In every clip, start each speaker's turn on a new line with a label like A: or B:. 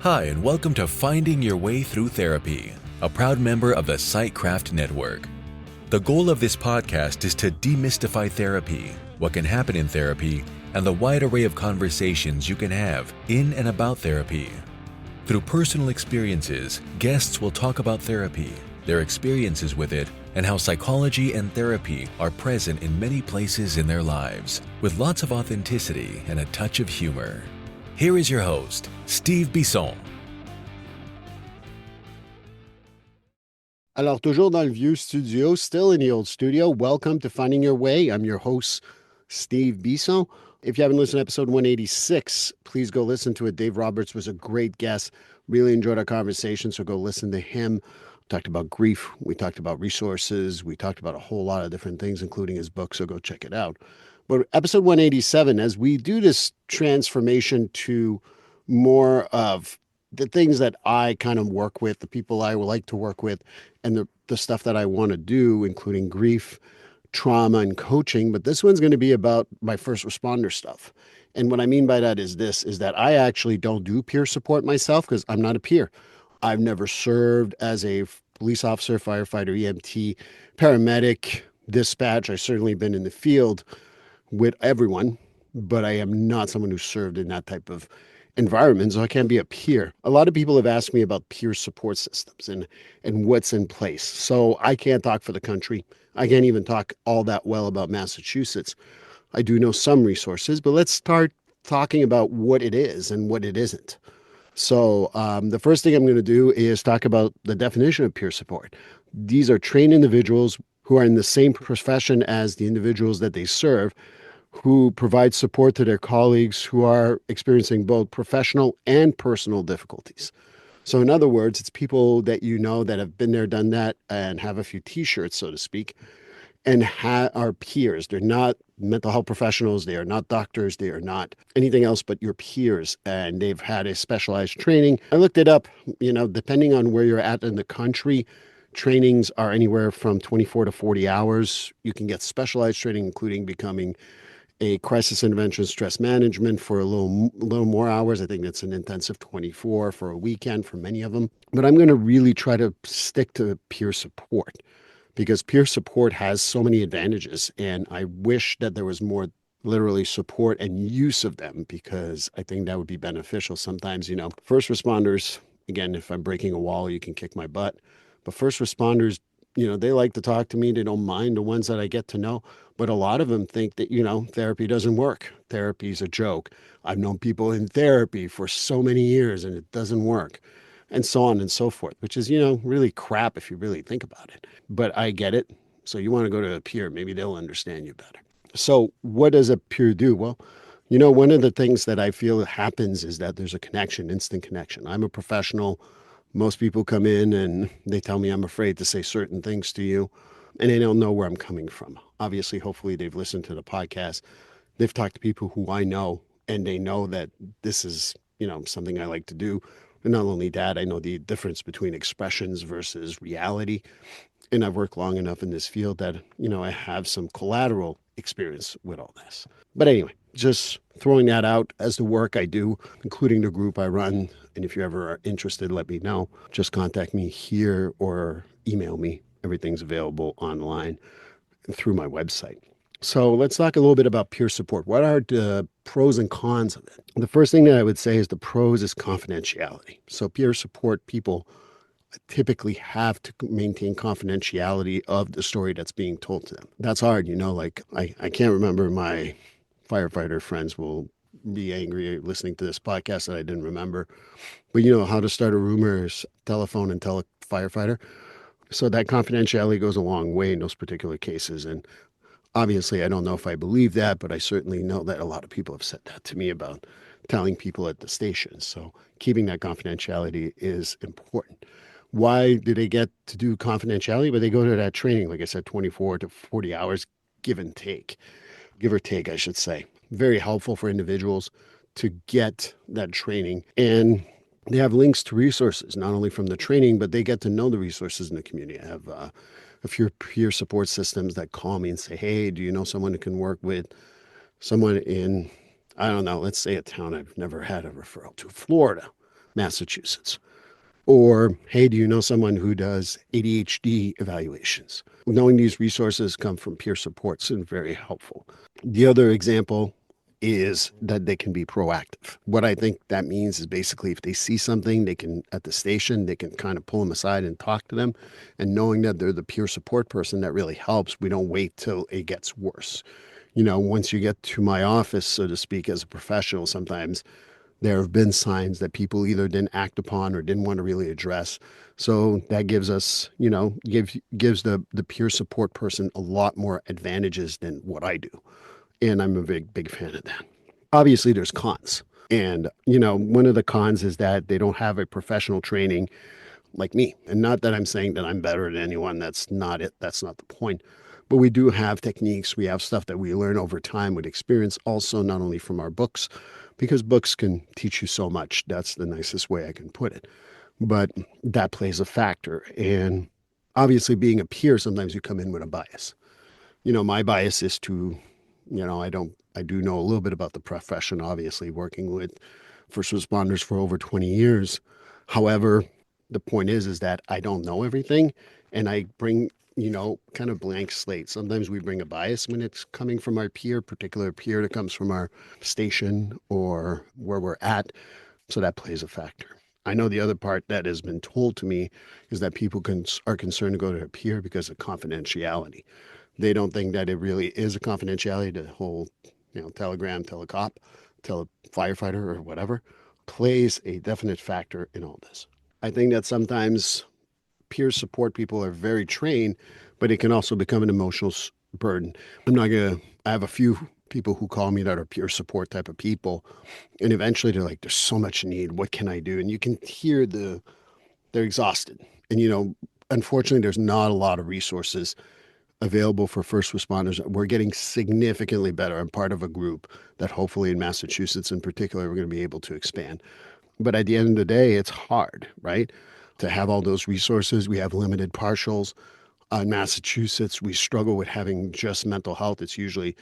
A: Hi, and welcome to Finding Your Way Through Therapy, a proud member of the Sightcraft Network. The goal of this podcast is to demystify therapy, what can happen in therapy, and the wide array of conversations you can have in and about therapy. Through personal experiences, guests will talk about therapy, their experiences with it, and how psychology and therapy are present in many places in their lives, with lots of authenticity and a touch of humor. Here is your host, Steve Bisson.
B: Alors, toujours dans le vieux studio, still in the old studio. Welcome to Finding Your Way. I'm your host, Steve Bisson. If you haven't listened to episode 186, please go listen to it. Dave Roberts was a great guest. Really enjoyed our conversation, so go listen to him. We talked about grief. We talked about resources. We talked about a whole lot of different things, including his book, so go check it out. But episode 187, as we do this transformation to more of the things that I kind of work with, the people I would like to work with, and the stuff that I want to do, including grief, trauma, and coaching. But this one's going to be about my first responder stuff. And what I mean by that is that I actually don't do peer support myself because I'm not a peer. I've never served as a police officer, firefighter, EMT, paramedic, dispatch. I've certainly been in the field with everyone, but I am not someone who served in that type of environment, so I can't be a peer. A lot of people have asked me about peer support systems and what's in place. So I can't talk for the country. I can't even talk all that well about Massachusetts. I do know some resources, but let's start talking about what it is and what it isn't. So the first thing I'm going to do is talk about the definition of peer support. These are trained individuals who are in the same profession as the individuals that they serve, who provide support to their colleagues who are experiencing both professional and personal difficulties. So in other words, it's people that you know that have been there, done that, and have a few t-shirts, so to speak, and are peers. They're not mental health professionals. They are not doctors. They are not anything else but your peers. And they've had a specialized training. I looked it up, depending on where you're at in the country, trainings are anywhere from 24 to 40 hours. You can get specialized training, including becoming a crisis intervention stress management for a little more hours. I think it's an intensive 24 for a weekend for many of them. But I'm going to really try to stick to peer support because peer support has so many advantages. And I wish that there was more literally support and use of them because I think that would be beneficial. Sometimes, first responders, again, if I'm breaking a wall, you can kick my butt. But first responders, they like to talk to me. They don't mind the ones that I get to know. But a lot of them think that, therapy doesn't work. Therapy's a joke. I've known people in therapy for so many years and it doesn't work, and so on and so forth, which is, really crap if you really think about it. But I get it. So you want to go to a peer, maybe they'll understand you better. So what does a peer do? Well, one of the things that I feel happens is that there's a connection, instant connection. I'm a professional. Most people come in and they tell me I'm afraid to say certain things to you, and they don't know where I'm coming from. Obviously, hopefully they've listened to the podcast. They've talked to people who I know, and they know that this is, something I like to do. And not only that, I know the difference between expressions versus reality. And I've worked long enough in this field that, I have some collateral experience with all this. But anyway, just throwing that out as the work I do, including the group I run. And if you ever are interested, let me know. Just contact me here or email me. Everything's available online through my website. So let's talk a little bit about peer support. What are the pros and cons of it? The first thing that I would say is the pros is confidentiality. So peer support people typically have to maintain confidentiality of the story that's being told to them. That's hard, like I can't remember, my firefighter friends will be angry listening to this podcast that I didn't remember. But how to start a rumor is telephone and tell a firefighter. So that confidentiality goes a long way in those particular cases. And obviously, I don't know if I believe that, but I certainly know that a lot of people have said that to me about telling people at the station. So keeping that confidentiality is important. Why do they get to do confidentiality? But they go to that training, like I said, 24 to 40 hours, give or take, I should say. Very helpful for individuals to get that training. And they have links to resources, not only from the training, but they get to know the resources in the community. I have a few peer support systems that call me and say, hey, do you know someone who can work with someone in, I don't know, let's say a town I've never had a referral to, Florida. Massachusetts. Or, hey, do you know someone who does ADHD evaluations? Knowing these resources come from peer supports and very helpful. The other example is that they can be proactive. What I think that means is basically if they see something, they can, at the station, they can kind of pull them aside and talk to them. And knowing that they're the peer support person, that really helps. We don't wait till it gets worse. Once you get to my office, so to speak, as a professional, sometimes there have been signs that people either didn't act upon or didn't want to really address. So that gives us, gives the peer support person a lot more advantages than what I do. And I'm a big fan of that. Obviously, there's cons. And, one of the cons is that they don't have a professional training like me. And not that I'm saying that I'm better than anyone. That's not it. That's not the point. But we do have techniques. We have stuff that we learn over time with experience, also not only from our books, because books can teach you so much. That's the nicest way I can put it. But that plays a factor. And obviously, being a peer, sometimes you come in with a bias. My bias is to, I do know a little bit about the profession, obviously, working with first responders for over 20 years. However, the point is that I don't know everything, and I bring, kind of blank slate. Sometimes we bring a bias when it's coming from our particular peer that comes from our station or where we're at. So that plays a factor. I know the other part that has been told to me is that people are concerned to go to a peer because of confidentiality. They don't think that it really is a confidentiality. The whole, telegram, tell a cop, tell a firefighter or whatever plays a definite factor in all this. I think that sometimes peer support people are very trained, but it can also become an emotional burden. I have a few people who call me that are peer support type of people. And eventually they're like, there's so much need. What can I do? And you can hear they're exhausted. And, unfortunately, there's not a lot of resources available for first responders. We're getting significantly better. I'm part of a group that hopefully in Massachusetts in particular, we're going to be able to expand. But at the end of the day, it's hard, right? To have all those resources. We have limited partials. In Massachusetts, we struggle with having just mental health. It's usually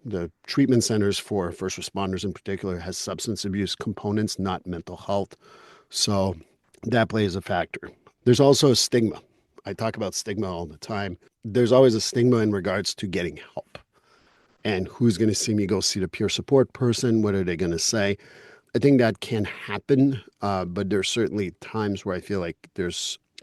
B: the treatment centers for first responders in particular has substance abuse components, not mental health. So that plays a factor. There's also a stigma. I talk about stigma all the time. There's always a stigma in regards to getting help. And who's going to see me go see the peer support person? What are they going to say? I think that can happen, but there's certainly times where I feel like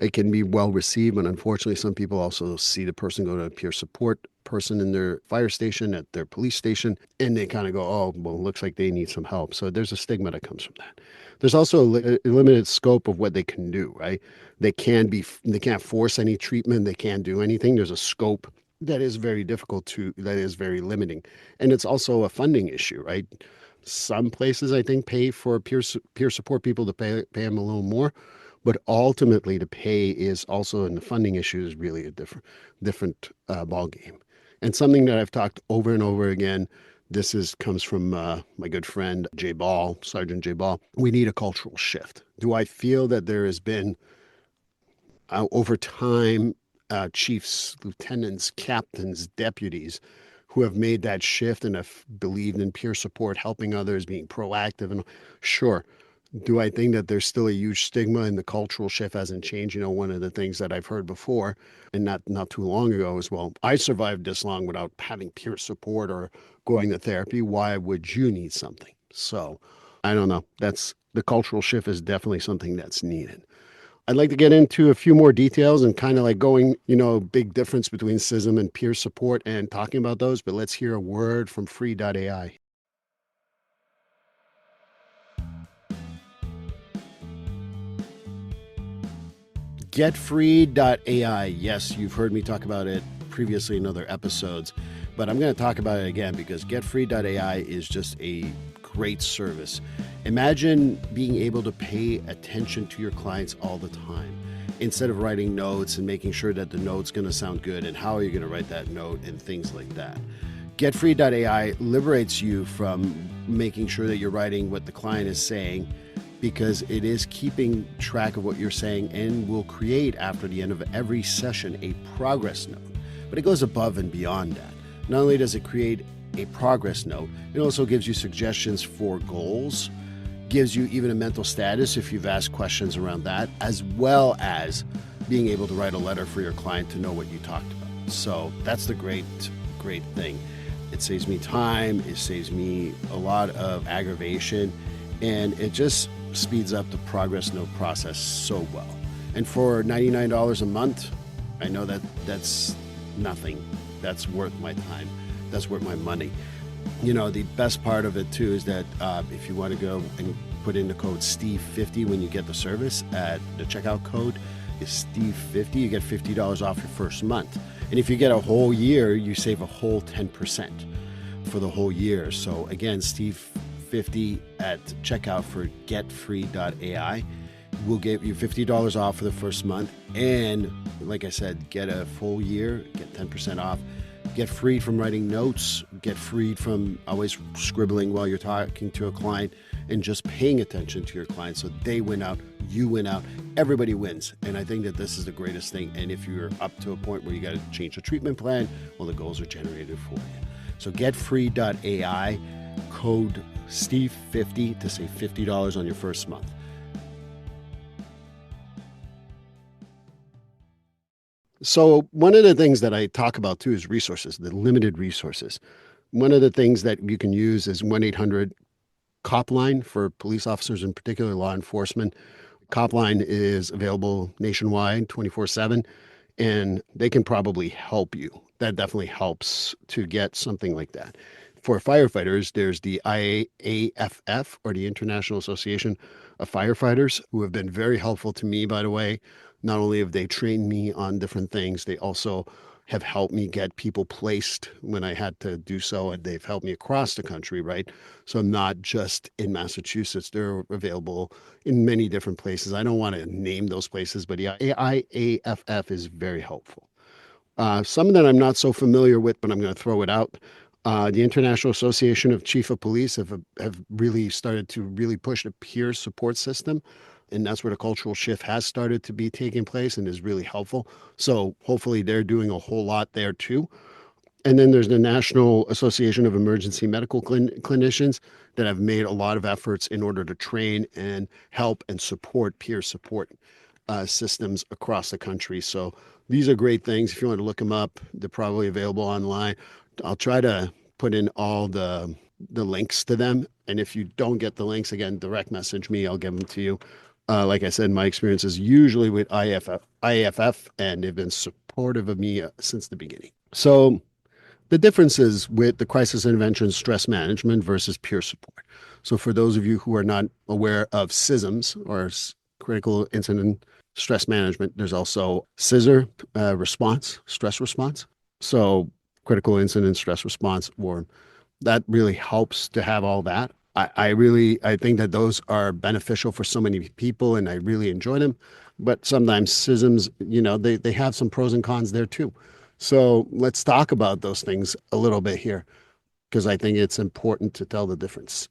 B: it can be well received, but unfortunately, some people also see the person go to a peer support person in their fire station, at their police station, and they kind of go, oh, well, it looks like they need some help. So there's a stigma that comes from that. There's also a limited scope of what they can do, right? They can't force any treatment. They can't do anything. There's a scope that is very that is very limiting. And it's also a funding issue, right? Some places, I think, pay for peer support people to pay them a little more. But ultimately, the pay is also, and the funding issue is really a different ball game. And something that I've talked over and over again, comes from my good friend, Sergeant Jay Ball. We need a cultural shift. Do I feel that there has been, over time, chiefs, lieutenants, captains, deputies who have made that shift and have believed in peer support, helping others, being proactive? And sure. Do I think that there's still a huge stigma and the cultural shift hasn't changed? One of the things that I've heard before and not too long ago is, well, I survived this long without having peer support or going to therapy. Why would you need something? So I don't know. The cultural shift is definitely something that's needed. I'd like to get into a few more details and kind of like going, big difference between SISM and peer support and talking about those. But let's hear a word from free.ai. GetFree.ai. Yes, you've heard me talk about it previously in other episodes, but I'm going to talk about it again because GetFree.ai is just a great service. Imagine being able to pay attention to your clients all the time instead of writing notes and making sure that the note's going to sound good and how are you going to write that note and things like that. GetFree.ai liberates you from making sure that you're writing what the client is saying, because it is keeping track of what you're saying and will create, after the end of every session, a progress note. But it goes above and beyond that. Not only does it create a progress note, it also gives you suggestions for goals, gives you even a mental status if you've asked questions around that, as well as being able to write a letter for your client to know what you talked about. So that's the great thing. It saves me time, it saves me a lot of aggravation, and it just speeds up the progress note process so well. And for $99 a month, I know that that's nothing. That's worth my time. That's worth my money. You know, the best part of it too is that if you want to go and put in the code Steve50 when you get the service, at the checkout code is Steve50, you get $50 off your first month. And if you get a whole year, you save a whole 10% for the whole year. So again, Steve50 at checkout for getfree.ai will give you $50 off for the first month. And like I said, get a full year, get 10% off. Get freed from writing notes, get freed from always scribbling while you're talking to a client, and just paying attention to your client so they win out, you win out, everybody wins. And I think that this is the greatest thing. And if you're up to a point where you got to change the treatment plan, well, the goals are generated for you. So getfree.ai, code Steve50 to save $50 on your first month. So one of the things that I talk about too is resources, the limited resources. One of the things that you can use is 1-800-COP line for police officers, in particular law enforcement. COP line is available nationwide 24/7, and they can probably help you. That definitely helps to get something like that. For firefighters, there's the IAAFF, or the International Association of Firefighters, who have been very helpful to me, by the way. Not only have they trained me on different things, they also have helped me get people placed when I had to do so, and they've helped me across the country, right? So not just in Massachusetts, they're available in many different places. I don't want to name those places, but the IAAFF is very helpful. Some that I'm not so familiar with, but I'm going to throw it out. The International Association of Chief of Police have really started to really push the peer support system. And that's where the cultural shift has started to be taking place and is really helpful. So hopefully they're doing a whole lot there too. And then there's the National Association of Emergency Medical Clinicians that have made a lot of efforts in order to train and help and support peer support systems across the country. So these are great things. If you want to look them up, they're probably available online. I'll try to put in all the links to them. And if you don't get the links, again, direct message me. I'll give them to you. Like I said, my experience is usually with IAFF, and they've been supportive of me since the beginning. So the differences with the crisis intervention stress management versus peer support. So for those of you who are not aware of CISMs, or critical incident stress management, there's also CISR, response, stress response. So critical incident stress response, or that really helps to have all that. I think that those are beneficial for so many people, and I really enjoy them. But sometimes CISMs, they have some pros and cons there too. So let's talk about those things a little bit here, because I think it's important to tell the difference.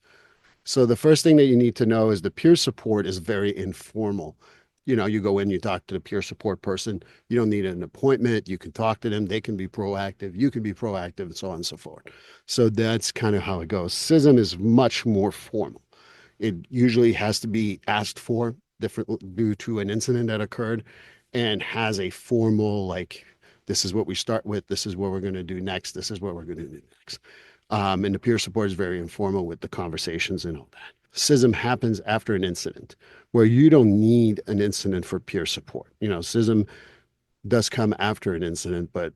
B: So the first thing that you need to know is the peer support is very informal. You go in, you talk to the peer support person. You don't need an appointment. You can talk to them. They can be proactive. You can be proactive, and so on and so forth. So that's kind of how it goes. CISM is much more formal. It usually has to be asked for due to an incident that occurred, and has a formal, like, this is what we start with. This is what we're going to do next. This is what we're going to do next. And the peer support is very informal with the conversations and all that. CISM happens after an incident, where you don't need an incident for peer support. CISM does come after an incident, but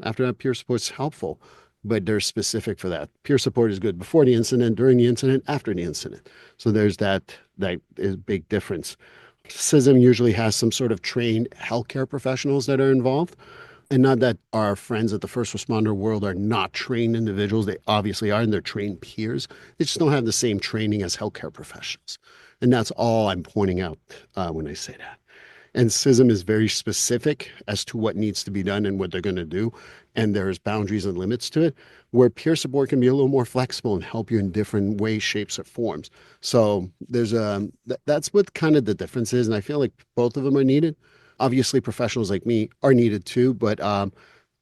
B: after that, peer support is helpful, but they're specific for that. Peer support is good before the incident, during the incident, after the incident. So there's that is a big difference. CISM usually has some sort of trained healthcare professionals that are involved. And not that our friends at the first responder world are not trained individuals. They obviously are, and they're trained peers. They just don't have the same training as healthcare professionals. And that's all I'm pointing out when I say that. And CISM is very specific as to what needs to be done and what they're going to do. And there's boundaries and limits to it, where peer support can be a little more flexible and help you in different ways, shapes, or forms. So there's that's what kind of the difference is. And I feel like both of them are needed. Obviously, professionals like me are needed too, but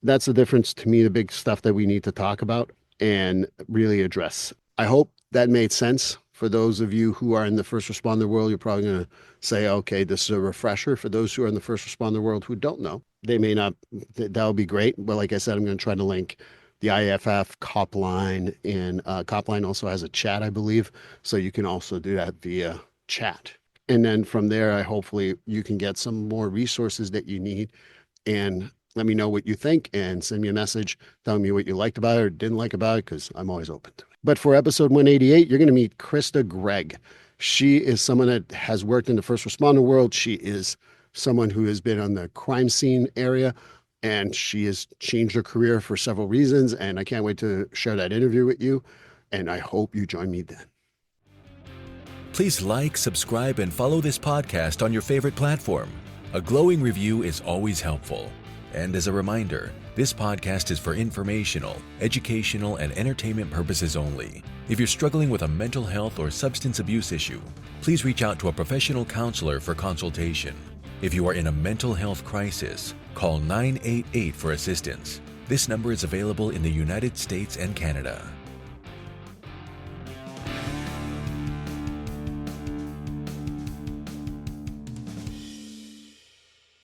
B: that's the difference to me, the big stuff that we need to talk about and really address. I hope that made sense For those of you who are in the first responder world, you're probably going to say, okay, this is a refresher. For those who are in the first responder world who don't know, they may not, that would be great. But like I said, I'm going to try to link the IFF, Copline, and Copline also has a chat, I believe. So you can also do that via chat. And then from there, hopefully you can get some more resources that you need, and let me know what you think and send me a message telling me what you liked about it or didn't like about it, because I'm always open to it. But for episode 188, you're going to meet Krista Gregg. She is someone that has worked in the first responder world. She is someone who has been on the crime scene area, and she has changed her career for several reasons. And I can't wait to share that interview with you. And I hope you join me then.
A: Please like, subscribe, and follow this podcast on your favorite platform. A glowing review is always helpful. And as a reminder, this podcast is for informational, educational, and entertainment purposes only. If you're struggling with a mental health or substance abuse issue, please reach out to a professional counselor for consultation. If you are in a mental health crisis, call 988 for assistance. This number is available in the United States and Canada.